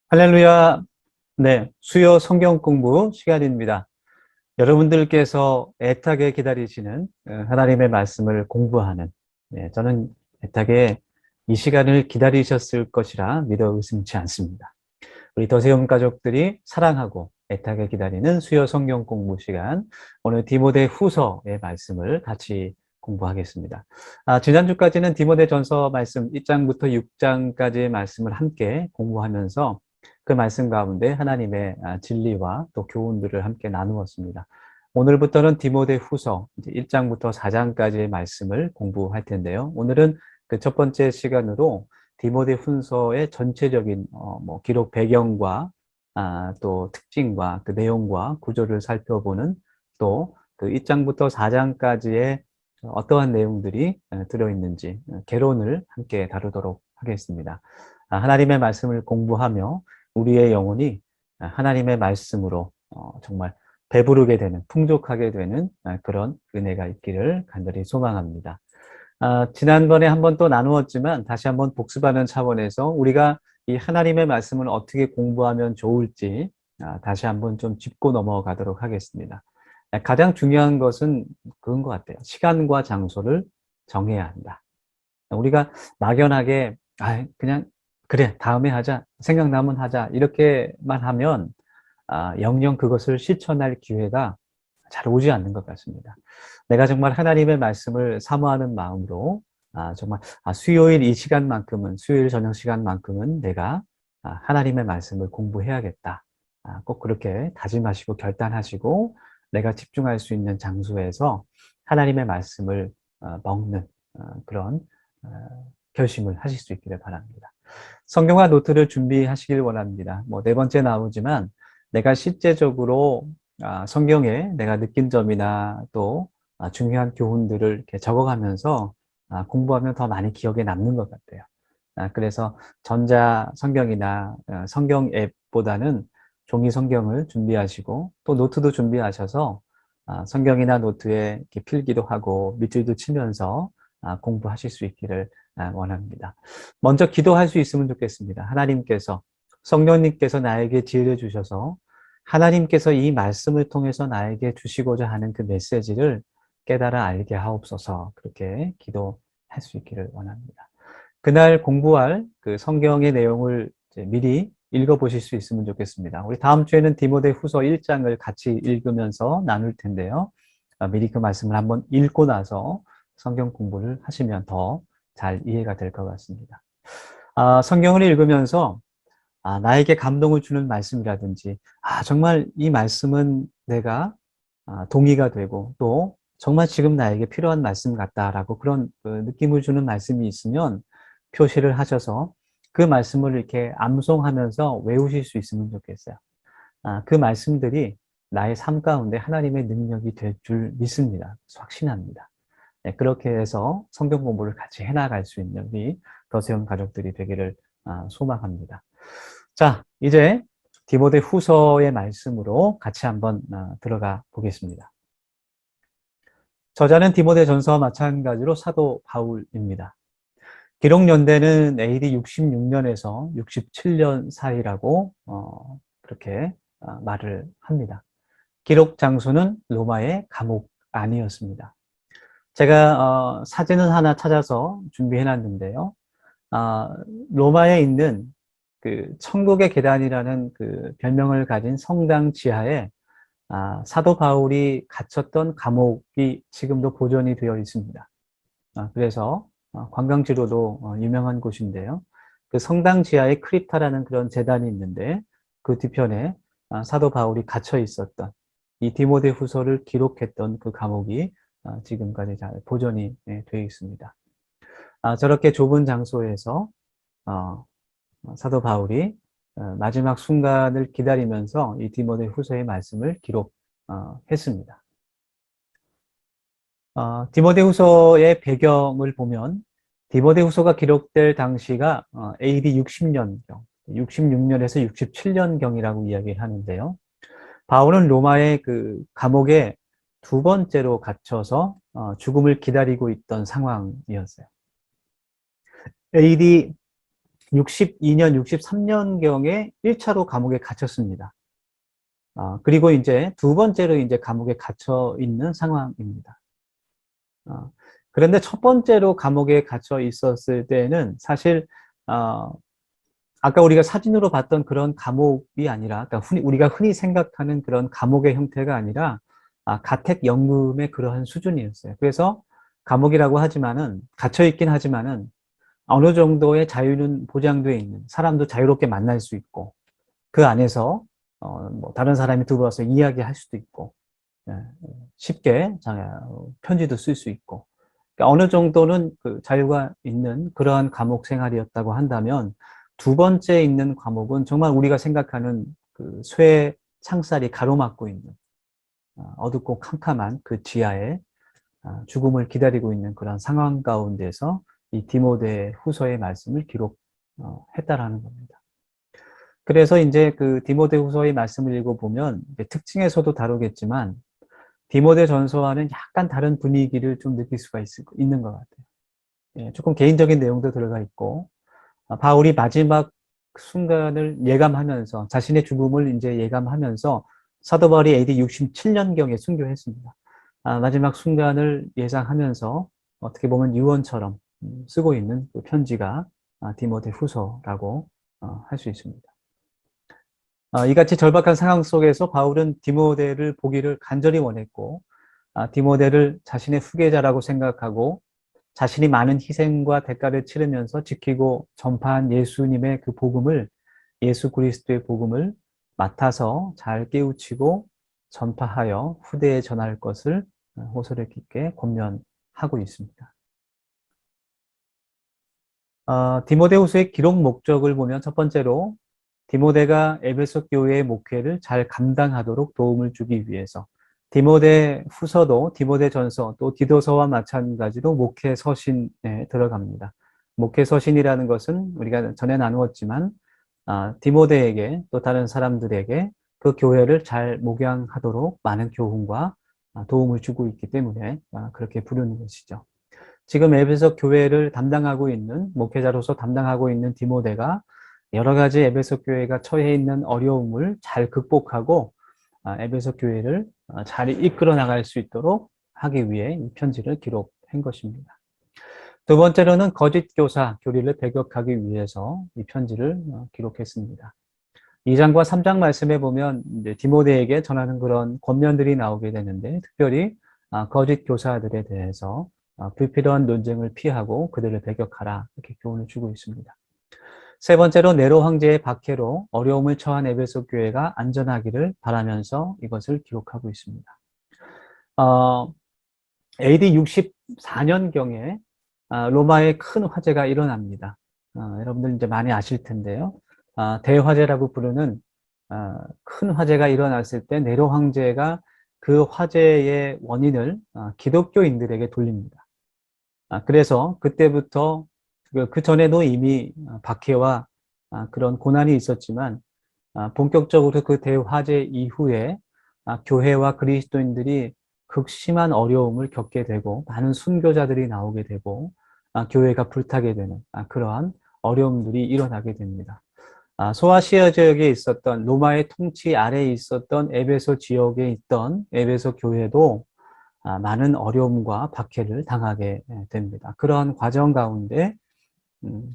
할렐루야. 네, 수요 성경 공부 시간입니다. 여러분들께서 애타게 기다리시는 하나님의 말씀을 공부하는, 저는 애타게 이 시간을 기다리셨을 것이라 믿어 의심치 않습니다. 우리 더세움 가족들이 사랑하고 애타게 기다리는 수요 성경 공부 시간, 오늘 디모데 후서의 말씀을 같이 공부하겠습니다. 지난주까지는 디모데 전서 말씀 1장부터 6장까지의 말씀을 함께 공부하면서 그 말씀 가운데 하나님의 진리와 또 교훈들을 함께 나누었습니다. 오늘부터는 디모데 후서 1장부터 4장까지의 말씀을 공부할 텐데요. 오늘은 그 첫 번째 시간으로 디모데 훈서의 전체적인 기록 배경과 또 특징과 그 내용과 구조를 살펴보는 또 그 1장부터 4장까지의 어떠한 내용들이 들어있는지 개론을 함께 다루도록 하겠습니다. 하나님의 말씀을 공부하며 우리의 영혼이 하나님의 말씀으로 정말 배부르게 되는, 풍족하게 되는 그런 은혜가 있기를 간절히 소망합니다. 지난번에 한번 또 나누었지만 다시 한번 복습하는 차원에서 우리가 이 하나님의 말씀을 어떻게 공부하면 좋을지 다시 한번 좀 짚고 넘어가도록 하겠습니다. 가장 중요한 것은 그런 것 같아요. 시간과 장소를 정해야 한다. 우리가 막연하게 그냥 그래 다음에 하자, 생각나면 하자 이렇게만 하면 영영 그것을 실천할 기회가 잘 오지 않는 것 같습니다. 내가 정말 하나님의 말씀을 사모하는 마음으로 정말 수요일 이 시간만큼은, 수요일 저녁 시간만큼은 내가 하나님의 말씀을 공부해야겠다. 꼭 그렇게 다짐하시고 결단하시고 내가 집중할 수 있는 장소에서 하나님의 말씀을 먹는 그런 결심을 하실 수 있기를 바랍니다. 성경과 노트를 준비하시길 원합니다. 네 번째 나오지만 내가 실제적으로 성경에 내가 느낀 점이나 또 중요한 교훈들을 이렇게 적어가면서 공부하면 더 많이 기억에 남는 것 같아요. 그래서 전자 성경이나 성경 앱보다는 종이 성경을 준비하시고 또 노트도 준비하셔서 성경이나 노트에 이렇게 필기도 하고 밑줄도 치면서 공부하실 수 있기를 원합니다. 먼저 기도할 수 있으면 좋겠습니다. 하나님께서, 성령님께서 나에게 지혜를 주셔서 하나님께서 이 말씀을 통해서 나에게 주시고자 하는 그 메시지를 깨달아 알게 하옵소서, 그렇게 기도할 수 있기를 원합니다. 그날 공부할 그 성경의 내용을 미리 읽어보실 수 있으면 좋겠습니다. 우리 다음 주에는 디모데 후서 1장을 같이 읽으면서 나눌 텐데요. 미리 그 말씀을 한번 읽고 나서 성경 공부를 하시면 더 잘 이해가 될 것 같습니다. 성경을 읽으면서 나에게 감동을 주는 말씀이라든지 정말 이 말씀은 내가 동의가 되고 또 정말 지금 나에게 필요한 말씀 같다라고 그런 느낌을 주는 말씀이 있으면 표시를 하셔서 그 말씀을 이렇게 암송하면서 외우실 수 있으면 좋겠어요. 그 말씀들이 나의 삶 가운데 하나님의 능력이 될 줄 믿습니다. 확신합니다. 그렇게 해서 성경 공부를 같이 해나갈 수 있는 우리 더세움 가족들이 되기를 소망합니다. 자, 이제 디모데 후서의 말씀으로 같이 한번 들어가 보겠습니다. 저자는 디모데 전서와 마찬가지로 사도 바울입니다. 기록 연대는 AD 66년에서 67년 사이라고 그렇게 말을 합니다. 기록 장소는 로마의 감옥 안이었습니다. 제가 사진을 하나 찾아서 준비해 놨는데요. 로마에 있는 그 천국의 계단이라는 그 별명을 가진 성당 지하에 사도 바울이 갇혔던 감옥이 지금도 보존이 되어 있습니다. 그래서 관광지로도 유명한 곳인데요. 그 성당 지하에 크립타라는 그런 제단이 있는데 그 뒤편에 사도 바울이 갇혀 있었던 이 디모데 후서를 기록했던 그 감옥이 지금까지 잘 보존이 되어 있습니다. 저렇게 좁은 장소에서 사도 바울이 마지막 순간을 기다리면서 이 디모데 후서의 말씀을 기록했습니다. 디모데 후서의 배경을 보면 디모데 후서가 기록될 당시가 AD 60년경, 66년에서 67년경이라고 이야기를 하는데요. 바울은 로마의 그 감옥에 두 번째로 갇혀서 죽음을 기다리고 있던 상황이었어요. AD 62년, 63년경에 1차로 감옥에 갇혔습니다. 그리고 이제 두 번째로 이제 감옥에 갇혀 있는 상황입니다. 그런데 첫 번째로 감옥에 갇혀 있었을 때는 사실, 아까 우리가 사진으로 봤던 그런 감옥이 아니라, 그러니까 우리가 흔히 생각하는 그런 감옥의 형태가 아니라, 가택연금의 그러한 수준이었어요. 그래서 감옥이라고 하지만은, 갇혀있긴 하지만은, 어느 정도의 자유는 보장되어 있는, 사람도 자유롭게 만날 수 있고, 그 안에서, 뭐 다른 사람이 들어와서 이야기할 수도 있고, 예, 쉽게 편지도 쓸 수 있고, 그러니까 어느 정도는 그 자유가 있는 그러한 감옥 생활이었다고 한다면, 두 번째 있는 감옥은 정말 우리가 생각하는 그 쇠 창살이 가로막고 있는 어둡고 캄캄한 그 지하에 죽음을 기다리고 있는 그런 상황 가운데서 이 디모데 후서의 말씀을 기록했다라는 겁니다. 그래서 이제 그 디모데 후서의 말씀을 읽어보면 특징에서도 다루겠지만 디모데 전서와는 약간 다른 분위기를 좀 느낄 수가 있는 것 같아요. 예, 조금 개인적인 내용도 들어가 있고, 바울이 마지막 순간을 예감하면서, 자신의 죽음을 이제 예감하면서, 사도 바울이 AD 67년경에 순교했습니다. 마지막 순간을 예상하면서, 어떻게 보면 유언처럼 쓰고 있는 그 편지가 디모데 후서라고 할 수 있습니다. 이같이 절박한 상황 속에서 바울은 디모데를 보기를 간절히 원했고, 디모데를 자신의 후계자라고 생각하고 자신이 많은 희생과 대가를 치르면서 지키고 전파한 예수님의 그 복음을, 예수 그리스도의 복음을 맡아서 잘 깨우치고 전파하여 후대에 전할 것을 호소력 깊게 권면하고 있습니다. 디모데후서의 기록 목적을 보면 첫 번째로 디모데가 에베소 교회의 목회를 잘 감당하도록 도움을 주기 위해서, 디모데 후서도 디모데 전서 또 디도서와 마찬가지로 목회 서신에 들어갑니다. 목회 서신이라는 것은 우리가 전에 나누었지만 디모데에게 또 다른 사람들에게 그 교회를 잘 목양하도록 많은 교훈과 도움을 주고 있기 때문에 그렇게 부르는 것이죠. 지금 에베소 교회를 담당하고 있는 목회자로서 담당하고 있는 디모데가 여러 가지 에베소 교회가 처해 있는 어려움을 잘 극복하고 에베소 교회를 잘 이끌어 나갈 수 있도록 하기 위해 이 편지를 기록한 것입니다. 두 번째로는 거짓 교사, 교리를 배격하기 위해서 이 편지를 기록했습니다. 2장과 3장 말씀에 보면 이제 디모데에게 전하는 그런 권면들이 나오게 되는데, 특별히 거짓 교사들에 대해서 불필요한 논쟁을 피하고 그들을 배격하라, 이렇게 교훈을 주고 있습니다. 세 번째로 네로 황제의 박해로 어려움을 처한 에베소 교회가 안전하기를 바라면서 이것을 기록하고 있습니다. AD 64년경에 로마에 큰 화재가 일어납니다. 여러분들 이제 많이 아실 텐데요. 대화재라고 부르는 큰 화재가 일어났을 때 네로 황제가 그 화재의 원인을 기독교인들에게 돌립니다. 그래서 그때부터 그 전에도 이미 박해와 그런 고난이 있었지만 본격적으로 그 대화재 이후에 교회와 그리스도인들이 극심한 어려움을 겪게 되고 많은 순교자들이 나오게 되고 교회가 불타게 되는 그러한 어려움들이 일어나게 됩니다. 소아시아 지역에 있었던 로마의 통치 아래에 있었던 에베소 지역에 있던 에베소 교회도 많은 어려움과 박해를 당하게 됩니다. 그러한 과정 가운데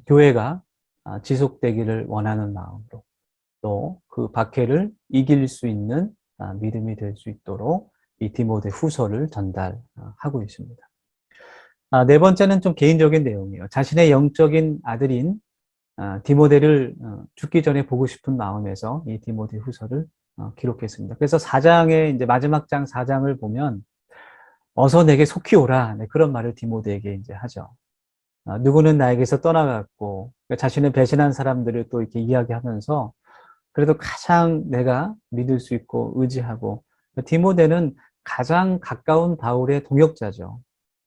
교회가 지속되기를 원하는 마음으로 또 그 박해를 이길 수 있는 믿음이 될 수 있도록 이 디모데 후서를 전달하고 있습니다. 네 번째는 좀 개인적인 내용이에요. 자신의 영적인 아들인 디모데를 죽기 전에 보고 싶은 마음에서 이 디모데 후서를 기록했습니다. 그래서 4장의 이제 마지막 장 4장을 보면 어서 내게 속히 오라, 네, 그런 말을 디모데에게 이제 하죠. 누구는 나에게서 떠나갔고 자신을 배신한 사람들을 또 이렇게 이야기하면서 그래도 가장 내가 믿을 수 있고 의지하고, 디모데는 가장 가까운 바울의 동역자죠.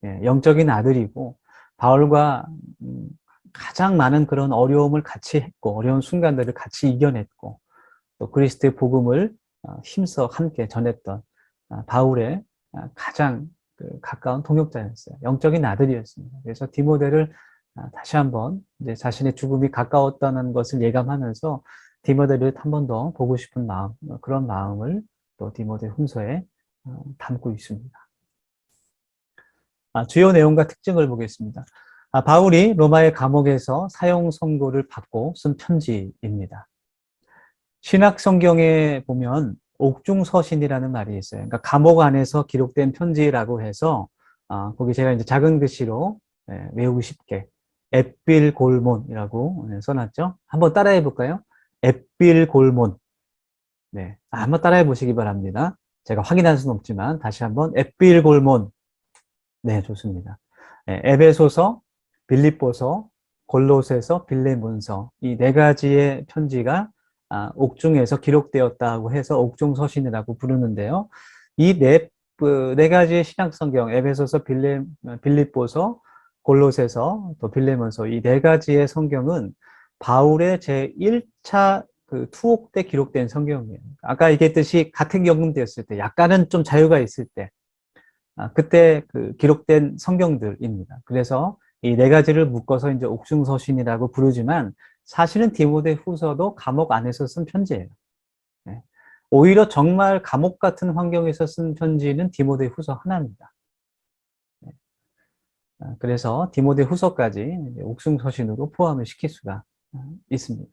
예, 영적인 아들이고 바울과 가장 많은 그런 어려움을 같이 했고 어려운 순간들을 같이 이겨냈고 또 그리스도의 복음을 힘써 함께 전했던 바울의 가장 가까운 동역자였어요. 영적인 아들이었습니다. 그래서 디모데를 다시 한번 이제 자신의 죽음이 가까웠다는 것을 예감하면서 디모데를 한 번 더 보고 싶은 마음, 그런 마음을 또 디모데 훈서에 담고 있습니다. 주요 내용과 특징을 보겠습니다. 바울이 로마의 감옥에서 사형 선고를 받고 쓴 편지입니다. 신약 성경에 보면 옥중서신이라는 말이 있어요. 그러니까 감옥 안에서 기록된 편지라고 해서 거기 제가 이제 작은 글씨로 외우기 쉽게 앳빌골몬이라고 써놨죠. 한번 따라해 볼까요? 앳빌골몬. 네, 한번 따라해 보시기 바랍니다. 제가 확인할 수는 없지만 다시 한번 앳빌골몬. 네, 좋습니다. 에베소서, 빌립보서, 골로새서, 빌레몬서 이 네 가지의 편지가 옥중에서 기록되었다고 해서 옥중서신이라고 부르는데요. 네 가지의 신약성경, 에베소서, 빌립보서, 골로새서, 또 빌레몬서 이 네 가지의 성경은 바울의 제1차 그 투옥 때 기록된 성경이에요. 아까 얘기했듯이 같은 경금되었을 때 약간은 좀 자유가 있을 때 그때 그 기록된 성경들입니다. 그래서 이 네 가지를 묶어서 이제 옥중서신이라고 부르지만 사실은 디모데 후서도 감옥 안에서 쓴 편지예요. 네. 오히려 정말 감옥 같은 환경에서 쓴 편지는 디모데 후서 하나입니다. 네. 그래서 디모데 후서까지 옥중서신으로 포함을 시킬 수가 있습니다.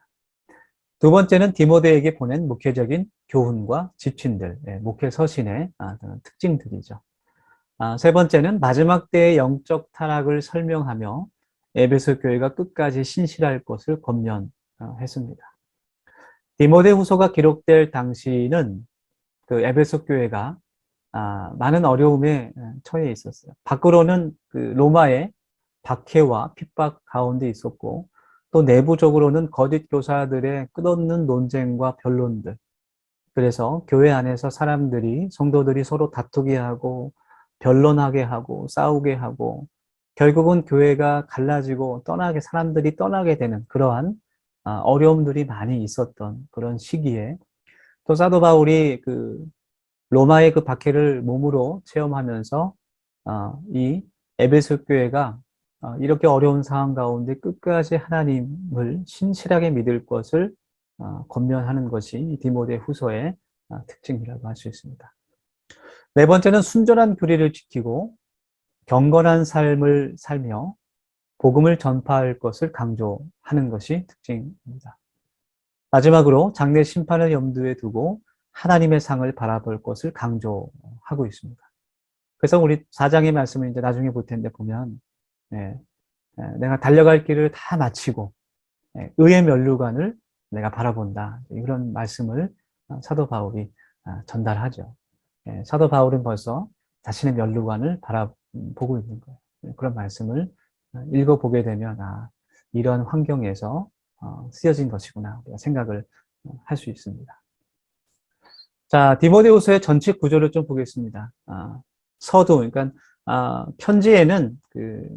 두 번째는 디모데에게 보낸 목회적인 교훈과 지침들, 목회 서신의 특징들이죠. 세 번째는 마지막 때의 영적 타락을 설명하며 에베소 교회가 끝까지 신실할 것을 권면했습니다. 디모데 후서가 기록될 당시는 그 에베소 교회가 많은 어려움에 처해 있었어요. 밖으로는 그 로마의 박해와 핍박 가운데 있었고 또 내부적으로는 거짓 교사들의 끝없는 논쟁과 변론들, 그래서 교회 안에서 성도들이 서로 다투게 하고 변론하게 하고 싸우게 하고 결국은 교회가 갈라지고 사람들이 떠나게 되는 그러한 어려움들이 많이 있었던 그런 시기에 또 사도 바울이 그 로마의 그 박해를 몸으로 체험하면서 이 에베소 교회가 이렇게 어려운 상황 가운데 끝까지 하나님을 신실하게 믿을 것을 권면하는 것이 디모데 후서의 특징이라고 할 수 있습니다. 네 번째는 순전한 교리를 지키고 경건한 삶을 살며 복음을 전파할 것을 강조하는 것이 특징입니다. 마지막으로 장래 심판을 염두에 두고 하나님의 상을 바라볼 것을 강조하고 있습니다. 그래서 우리 4장의 말씀을 이제 나중에 볼 텐데 보면 내가 달려갈 길을 다 마치고 의의 면류관을 내가 바라본다. 이런 말씀을 사도 바울이 전달하죠. 사도 바울은 벌써 자신의 면류관을 바라보고 있는 거예요. 그런 말씀을 읽어보게 되면 이런 환경에서 쓰여진 것이구나 우리가 생각을 할 수 있습니다. 자, 디모데후서의 전체 구조를 좀 보겠습니다. 서두, 그러니까 편지에는 그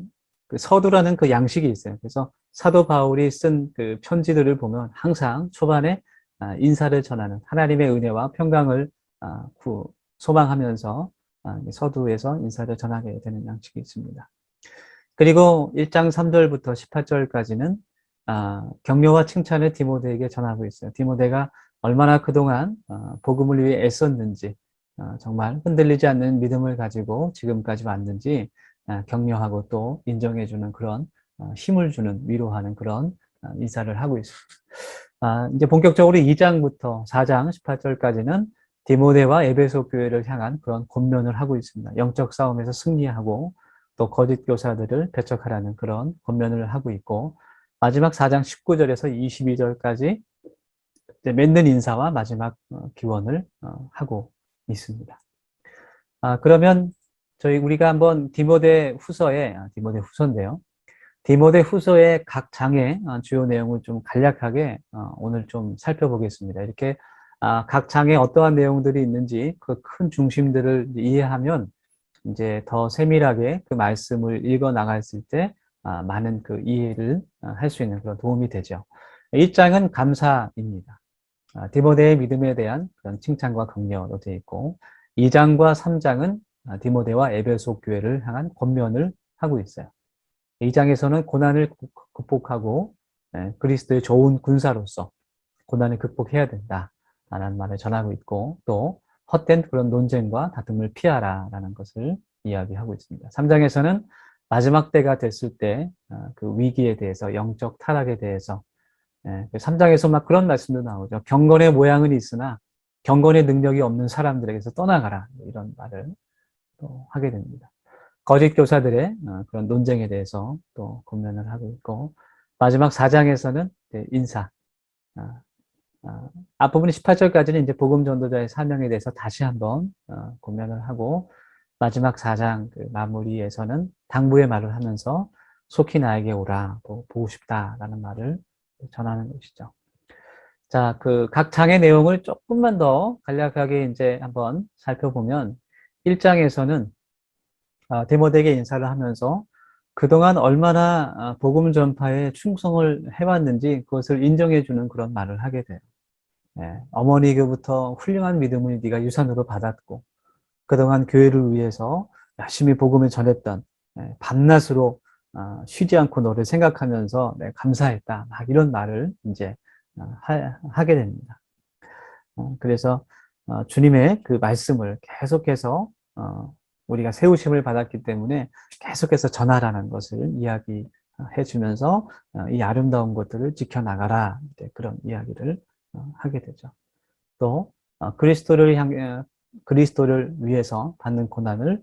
서두라는 그 양식이 있어요. 그래서 사도 바울이 쓴 그 편지들을 보면 항상 초반에 인사를 전하는 하나님의 은혜와 평강을 소망하면서 서두에서 인사를 전하게 되는 양식이 있습니다. 그리고 1장 3절부터 18절까지는 격려와 칭찬을 디모데에게 전하고 있어요. 디모데가 얼마나 그동안 복음을 위해 애썼는지 정말 흔들리지 않는 믿음을 가지고 지금까지 왔는지 격려하고 또 인정해주는 그런 힘을 주는 위로하는 그런 인사를 하고 있습니다. 이제 본격적으로 2장부터 4장 18절까지는 디모데와 에베소 교회를 향한 그런 권면을 하고 있습니다. 영적 싸움에서 승리하고 또 거짓 교사들을 배척하라는 그런 권면을 하고 있고 마지막 4장 19절에서 22절까지 맺는 인사와 마지막 기원을 하고 있습니다. 그러면 우리가 한번 디모데 후서인데요. 디모데 후서의 각 장의 주요 내용을 좀 간략하게 오늘 좀 살펴보겠습니다. 이렇게 각 장에 어떠한 내용들이 있는지 그 큰 중심들을 이해하면 이제 더 세밀하게 그 말씀을 읽어 나갔을 때 많은 그 이해를 할 수 있는 그런 도움이 되죠. 1장은 감사입니다. 디모데의 믿음에 대한 그런 칭찬과 격려로 되어 있고 2장과 3장은 디모데와 에베소 교회를 향한 권면을 하고 있어요. 2장에서는 고난을 극복하고 그리스도의 좋은 군사로서 고난을 극복해야 된다라는 말을 전하고 있고, 또 헛된 그런 논쟁과 다툼을 피하라라는 것을 이야기하고 있습니다. 3장에서는 마지막 때가 됐을 때 그 위기에 대해서, 영적 타락에 대해서 3장에서 막 그런 말씀도 나오죠. 경건의 모양은 있으나 경건의 능력이 없는 사람들에게서 떠나가라, 이런 말을 또 하게 됩니다. 거짓 교사들의 그런 논쟁에 대해서 또 권면을 하고 있고, 마지막 4장에서는 인사, 앞부분 18절까지는 이제 복음 전도자의 사명에 대해서 다시 한번 권면을 하고, 마지막 4장 그 마무리에서는 당부의 말을 하면서 속히 나에게 오라, 보고 싶다라는 말을 전하는 것이죠. 자, 그 각 장의 내용을 조금만 더 간략하게 이제 한번 살펴보면, 1장에서는 디모데에게 인사를 하면서 그동안 얼마나 복음 전파에 충성을 해왔는지 그것을 인정해주는 그런 말을 하게 돼요. 어머니로부터 훌륭한 믿음을 네가 유산으로 받았고, 그동안 교회를 위해서 열심히 복음을 전했던, 밤낮으로 쉬지 않고 너를 생각하면서 감사했다, 막 이런 말을 이제 하게 됩니다. 그래서 주님의 그 말씀을 계속해서 우리가 세우심을 받았기 때문에 계속해서 전하라는 것을 이야기해 주면서 이 아름다운 것들을 지켜나가라, 그런 이야기를 하게 되죠. 또 그리스도를 위해서 받는 고난을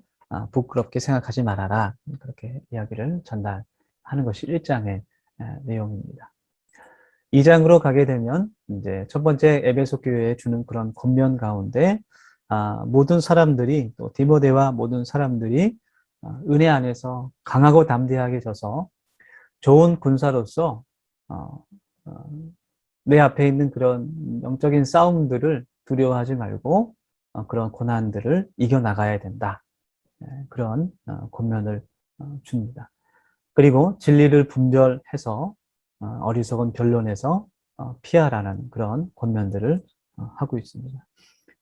부끄럽게 생각하지 말아라, 그렇게 이야기를 전달하는 것이 1장의 내용입니다. 2장으로 가게 되면 이제 첫 번째 에베소 교회에 주는 그런 권면 가운데 모든 사람들이, 또 디모데와 모든 사람들이 은혜 안에서 강하고 담대하게 져서 좋은 군사로서 내 앞에 있는 그런 영적인 싸움들을 두려워하지 말고 그런 고난들을 이겨나가야 된다, 그런 권면을 줍니다. 그리고 진리를 분별해서 어리석은 변론에서 피하라는 그런 권면들을 하고 있습니다.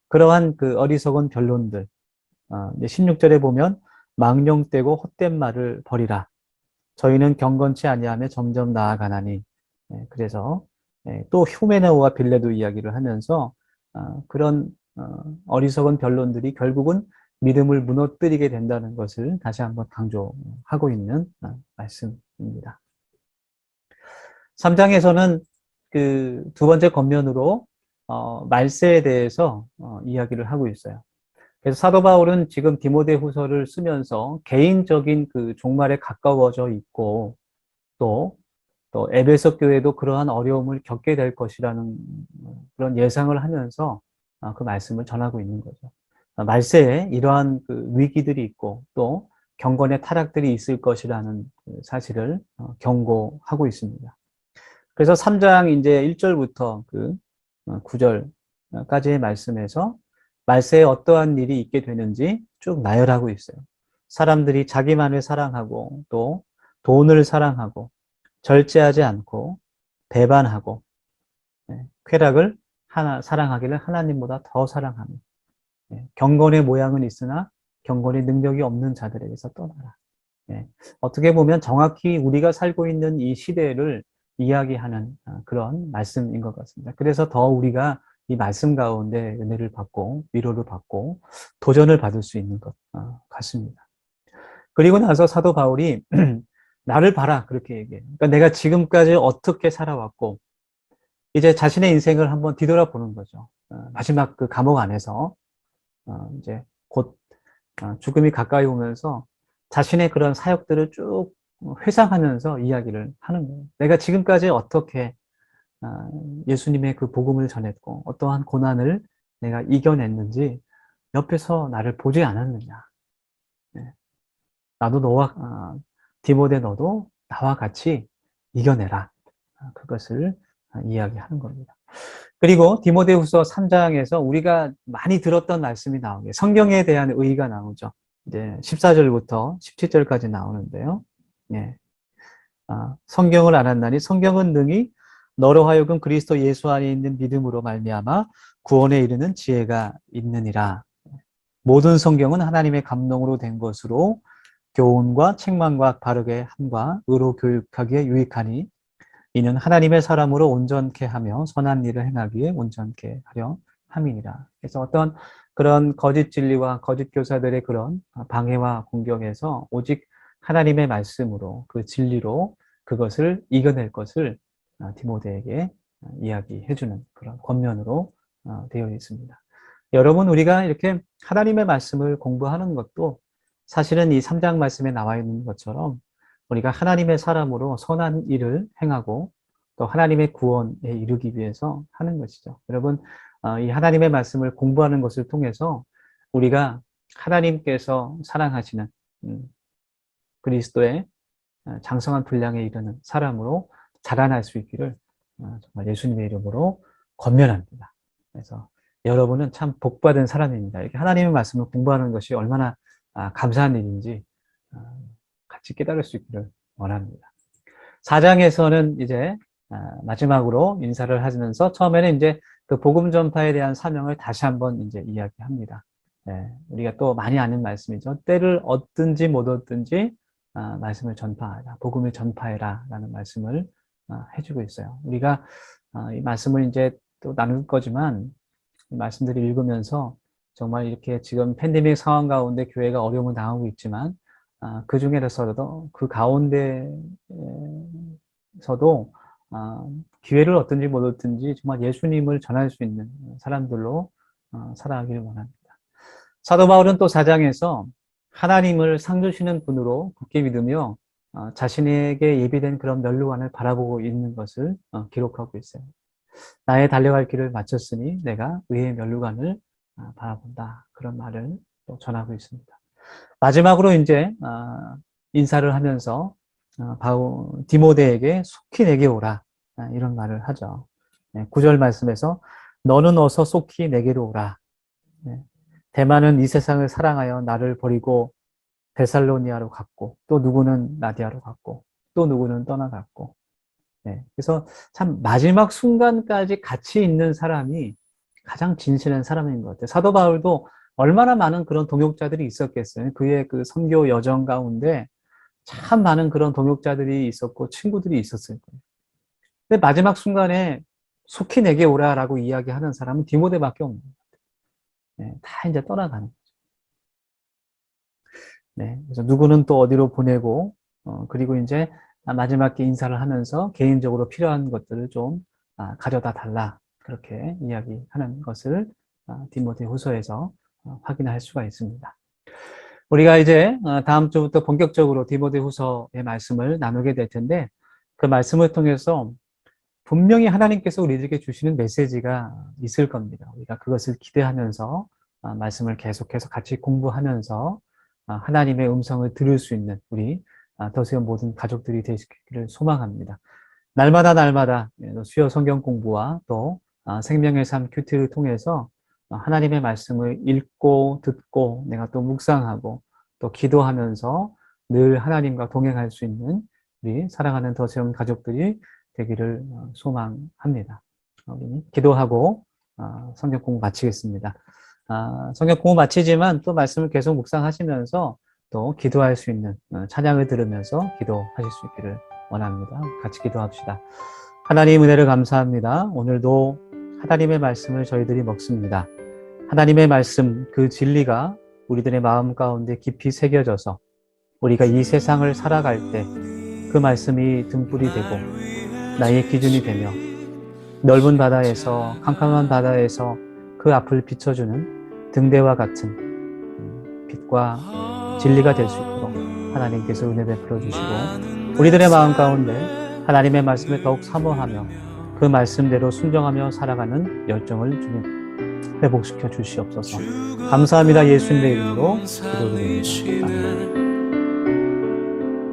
그러한 그 어리석은 변론들, 16절에 보면 망령되고 헛된 말을 버리라. 저희는 경건치 아니하며 점점 나아가나니. 그래서 또 휴메네오와 빌레도 이야기를 하면서 그런 어리석은 변론들이 결국은 믿음을 무너뜨리게 된다는 것을 다시 한번 강조하고 있는 말씀입니다. 3장에서는 그 두 번째 권면으로 말세에 대해서 이야기를 하고 있어요. 그래서 사도 바울은 지금 디모데 후서를 쓰면서 개인적인 그 종말에 가까워져 있고, 또 에베소 교회도 그러한 어려움을 겪게 될 것이라는 그런 예상을 하면서 그 말씀을 전하고 있는 거죠. 말세에 이러한 그 위기들이 있고, 또 경건의 타락들이 있을 것이라는 사실을 경고하고 있습니다. 그래서 3장 이제 1절부터 그 9절까지의 말씀에서 말세에 어떠한 일이 있게 되는지 쭉 나열하고 있어요. 사람들이 자기만을 사랑하고, 또 돈을 사랑하고, 절제하지 않고, 배반하고, 쾌락을 사랑하기를 하나님보다 더 사랑하며, 경건의 모양은 있으나 경건의 능력이 없는 자들에게서 떠나라. 어떻게 보면 정확히 우리가 살고 있는 이 시대를 이야기하는 그런 말씀인 것 같습니다. 그래서 더 우리가 이 말씀 가운데 은혜를 받고 위로를 받고 도전을 받을 수 있는 것 같습니다. 그리고 나서 사도 바울이 나를 봐라, 그렇게 얘기해요. 그러니까 내가 지금까지 어떻게 살아왔고 이제 자신의 인생을 한번 뒤돌아보는 거죠. 마지막 그 감옥 안에서 이제 곧 죽음이 가까이 오면서 자신의 그런 사역들을 쭉 회상하면서 이야기를 하는 거예요. 내가 지금까지 어떻게 예수님의 그 복음을 전했고 어떠한 고난을 내가 이겨냈는지 옆에서 나를 보지 않았느냐. 나도 디모데 너도 나와 같이 이겨내라. 그것을 이야기하는 겁니다. 그리고 디모데후서 3장에서 우리가 많이 들었던 말씀이 나오게, 성경에 대한 의의가 나오죠. 이제 14절부터 17절까지 나오는데요. 성경을 알았나니 성경은 능히 너로 하여금 그리스도 예수 안에 있는 믿음으로 말미암아 구원에 이르는 지혜가 있느니라. 모든 성경은 하나님의 감동으로 된 것으로 교훈과 책망과 바르게 함과 의로 교육하기에 유익하니 이는 하나님의 사람으로 온전케 하며 선한 일을 행하기에 온전케 하려 함이니라. 그래서 어떤 그런 거짓 진리와 거짓 교사들의 그런 방해와 공격에서 오직 하나님의 말씀으로 그 진리로 그것을 이겨낼 것을 디모데에게 이야기해주는 그런 권면으로 되어 있습니다. 여러분, 우리가 이렇게 하나님의 말씀을 공부하는 것도 사실은 이 3장 말씀에 나와 있는 것처럼 우리가 하나님의 사람으로 선한 일을 행하고 또 하나님의 구원에 이르기 위해서 하는 것이죠. 여러분, 이 하나님의 말씀을 공부하는 것을 통해서 우리가 하나님께서 사랑하시는 그리스도의 장성한 분량에 이르는 사람으로 자라날 수 있기를 정말 예수님의 이름으로 권면합니다. 그래서 여러분은 참 복받은 사람입니다. 이렇게 하나님의 말씀을 공부하는 것이 얼마나 감사한 일인지 같이 깨달을 수 있기를 원합니다. 4장에서는 이제 마지막으로 인사를 하면서 처음에는 이제 그 복음 전파에 대한 사명을 다시 한번 이제 이야기합니다. 우리가 또 많이 아는 말씀이죠. 때를 얻든지 못 얻든지 말씀을 전파하라, 복음을 전파해라 라는 말씀을 해주고 있어요. 우리가 이 말씀을 이제 또 나눌 거지만 이 말씀들을 읽으면서 정말 이렇게 지금 팬데믹 상황 가운데 교회가 어려움을 당하고 있지만 그 중에서도 그 가운데서도 기회를 얻든지 못 얻든지 정말 예수님을 전할 수 있는 사람들로 살아가기를 원합니다. 사도 바울은 또 4장에서 하나님을 상 주시는 분으로 굳게 믿으며 자신에게 예비된 그런 면류관을 바라보고 있는 것을 기록하고 있어요. 나의 달려갈 길을 마쳤으니 내가 의의 면류관을 바라본다. 그런 말을 또 전하고 있습니다. 마지막으로 이제 인사를 하면서 디모데에게 속히 내게 오라 이런 말을 하죠. 9절 말씀에서 너는 어서 속히 내게로 오라. 대만은 이 세상을 사랑하여 나를 버리고 데살로니아로 갔고 또 누구는 나디아로 갔고 또 누구는 떠나갔고 그래서 참 마지막 순간까지 같이 있는 사람이 가장 진실한 사람인 것 같아요. 사도 바울도 얼마나 많은 그런 동역자들이 있었겠어요. 그의 그 선교 여정 가운데 참 많은 그런 동역자들이 있었고 친구들이 있었을 거예요. 근데 마지막 순간에 속히 내게 오라라고 이야기하는 사람은 디모데밖에 없는 거예요. 다 이제 떠나가는 거죠. 그래서 누구는 또 어디로 보내고 그리고 이제 마지막에 인사를 하면서 개인적으로 필요한 것들을 좀 가져다 달라 그렇게 이야기하는 것을 디모데 후서에서 확인할 수가 있습니다. 우리가 이제 다음 주부터 본격적으로 디모데 후서의 말씀을 나누게 될 텐데 그 말씀을 통해서 분명히 하나님께서 우리들에게 주시는 메시지가 있을 겁니다. 우리가 그것을 기대하면서 말씀을 계속해서 같이 공부하면서 하나님의 음성을 들을 수 있는 우리 더세운 모든 가족들이 되시기를 소망합니다. 날마다 수요 성경 공부와 또 생명의 삶 큐티를 통해서 하나님의 말씀을 읽고 듣고 내가 또 묵상하고 또 기도하면서 늘 하나님과 동행할 수 있는 우리 사랑하는 더세운 가족들이 되기를 소망합니다. 우리 기도하고 성경 공부 마치겠습니다. 성경 공부 마치지만 또 말씀을 계속 묵상하시면서 또 기도할 수 있는 찬양을 들으면서 기도하실 수 있기를 원합니다. 같이 기도합시다. 하나님 은혜를 감사합니다. 오늘도 하나님의 말씀을 저희들이 먹습니다. 하나님의 말씀 그 진리가 우리들의 마음 가운데 깊이 새겨져서 우리가 이 세상을 살아갈 때 그 말씀이 등불이 되고 나의 기준이 되며 넓은 바다에서 캄캄한 바다에서 그 앞을 비춰주는 등대와 같은 빛과 진리가 될 수 있도록 하나님께서 은혜 베풀어 주시고 우리들의 마음 가운데 하나님의 말씀을 더욱 사모하며 그 말씀대로 순종하며 살아가는 열정을 주님 회복시켜 주시옵소서. 감사합니다. 예수님의 이름으로 기도드립니다. 아멘.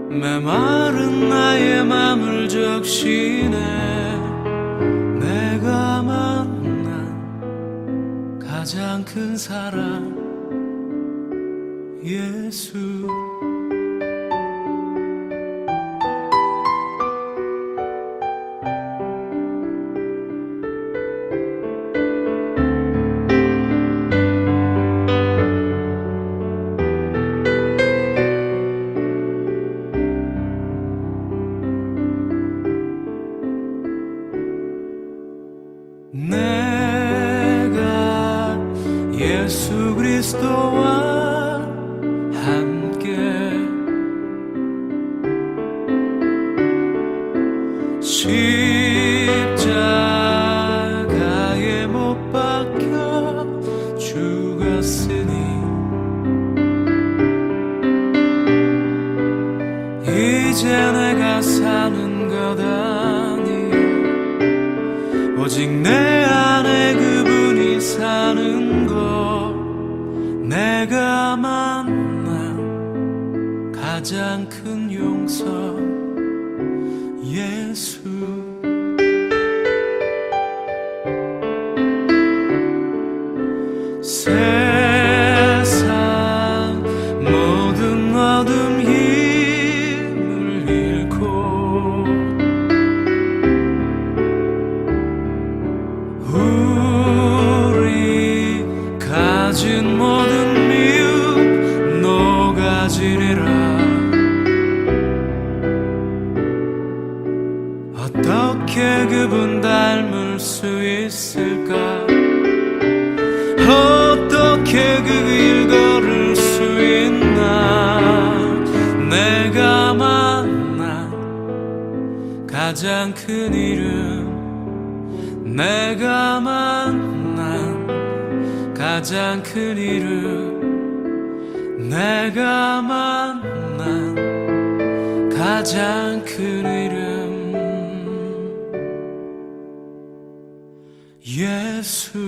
메마른 나의 맘을 적시네 내가 만난 가장 큰 사랑 예수 십자가에 못 박혀 죽었으니 이제 내가 사는 것 아니요 오직 내 안에 그분이 사는 것 내가 만난 가장 큰 용서 예수 세상 모든 어둠 힘을 잃고 우리 가진 모든 미움 녹아지리라 어떻게 그분 닮을 수 있을까 어떻게 그 길 걸을 수 있나 내가 만난 가장 큰 이름 내가 만난 가장 큰 이름 내가 만난 가장 큰 이름 예수